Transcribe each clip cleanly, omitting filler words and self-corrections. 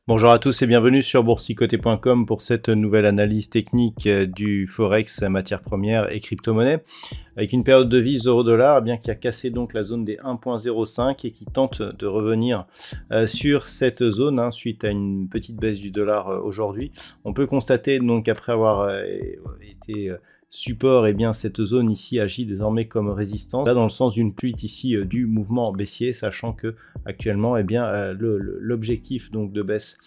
Bonjour à tous et bienvenue sur boursicoté.com pour cette nouvelle analyse technique du Forex, matières premières et crypto-monnaies. Avec une période de devise euro-dollar qui a cassé donc la zone des 1.05 et qui tente de revenir sur cette zone suite à une petite baisse du dollar aujourd'hui. On peut constater donc après avoir été support, cette zone ici agit désormais comme résistance, là dans le sens d'une pluie ici du mouvement baissier, sachant que actuellement l'objectif donc de baisse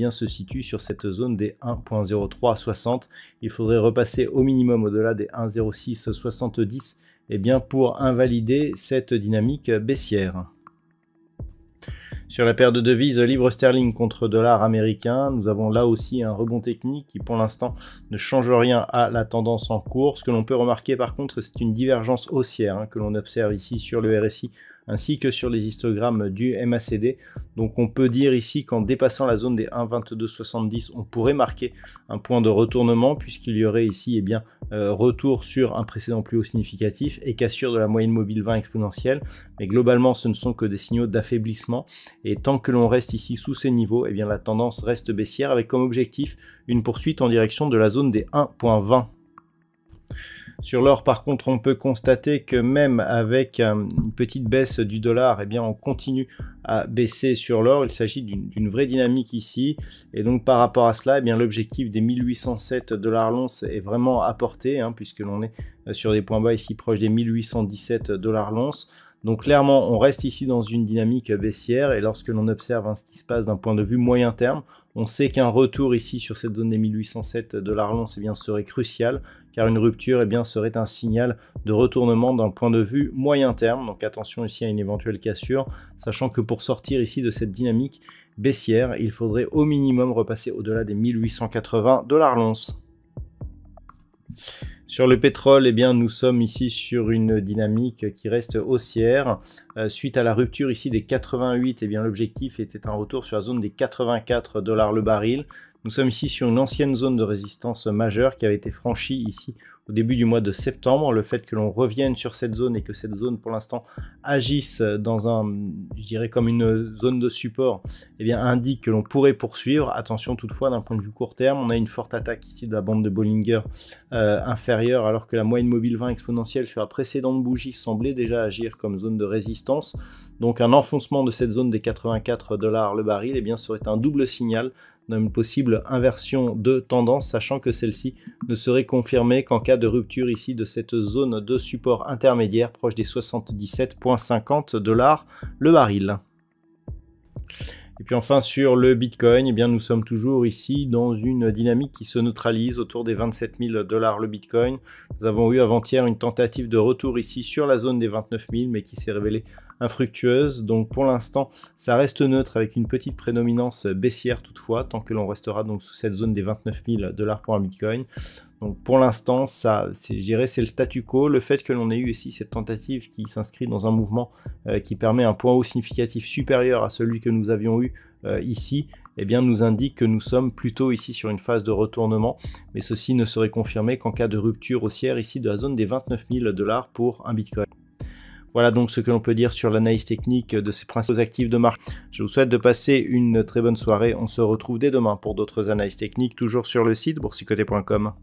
se situe sur cette zone des 1.0360. Il faudrait repasser au minimum au-delà des 1.0670 pour invalider cette dynamique baissière. Sur la paire de devises livre sterling contre dollar américain, nous avons là aussi un rebond technique qui pour l'instant ne change rien à la tendance en cours. Ce que l'on peut remarquer par contre, c'est une divergence haussière que l'on observe ici sur le RSI ainsi que sur les histogrammes du MACD. Donc on peut dire ici qu'en dépassant la zone des 1,2270, on pourrait marquer un point de retournement puisqu'il y aurait ici retour sur un précédent plus haut significatif et cassure de la moyenne mobile 20 exponentielle. Mais globalement, ce ne sont que des signaux d'affaiblissement et tant que l'on reste ici sous ces niveaux, la tendance reste baissière avec comme objectif une poursuite en direction de la zone des 1,20. Sur l'or, par contre, on peut constater que même avec une petite baisse du dollar, on continue à baisser sur l'or. Il s'agit d'une vraie dynamique ici. Et donc, par rapport à cela, l'objectif des 1807 $ l'once est vraiment à portée, puisque l'on est sur des points bas ici proches des 1817 $ l'once. Donc clairement, on reste ici dans une dynamique baissière et lorsque l'on observe ce qui se passe d'un point de vue moyen terme, on sait qu'un retour ici sur cette zone des 1807 $ l'once serait crucial car une rupture serait un signal de retournement d'un point de vue moyen terme. Donc attention ici à une éventuelle cassure, sachant que pour sortir ici de cette dynamique baissière, il faudrait au minimum repasser au-delà des 1880 $ l'once. Sur le pétrole, nous sommes ici sur une dynamique qui reste haussière. Suite à la rupture ici des 88, l'objectif était un retour sur la zone des 84 $ le baril. Nous sommes ici sur une ancienne zone de résistance majeure qui avait été franchie ici au début du mois de septembre. Le fait que l'on revienne sur cette zone et que cette zone pour l'instant agisse dans comme une zone de support, indique que l'on pourrait poursuivre. Attention toutefois, d'un point de vue court terme, on a une forte attaque ici de la bande de Bollinger inférieure, alors que la moyenne mobile 20 exponentielle sur la précédente bougie semblait déjà agir comme zone de résistance. Donc un enfoncement de cette zone des 84 $ le baril serait un double signal d'une possible inversion de tendance, sachant que celle-ci ne serait confirmée qu'en cas de rupture ici de cette zone de support intermédiaire proche des 77,50 $ le baril. Et puis enfin sur le Bitcoin, nous sommes toujours ici dans une dynamique qui se neutralise autour des 27 000 $ le Bitcoin. Nous avons eu avant-hier une tentative de retour ici sur la zone des 29 000, mais qui s'est révélée infructueuse. Donc pour l'instant, ça reste neutre avec une petite prédominance baissière toutefois, tant que l'on restera donc sous cette zone des 29 000 $ pour un Bitcoin. Donc pour l'instant, c'est le statu quo. Le fait que l'on ait eu ici cette tentative qui s'inscrit dans un mouvement qui permet un point haut significatif supérieur à celui que nous avions eu ici, nous indique que nous sommes plutôt ici sur une phase de retournement, mais ceci ne serait confirmé qu'en cas de rupture haussière ici de la zone des 29 000 $ pour un Bitcoin. Voilà donc ce que l'on peut dire sur l'analyse technique de ces principaux actifs de marché. Je vous souhaite de passer une très bonne soirée. On se retrouve dès demain pour d'autres analyses techniques, toujours sur le site boursicoté.com.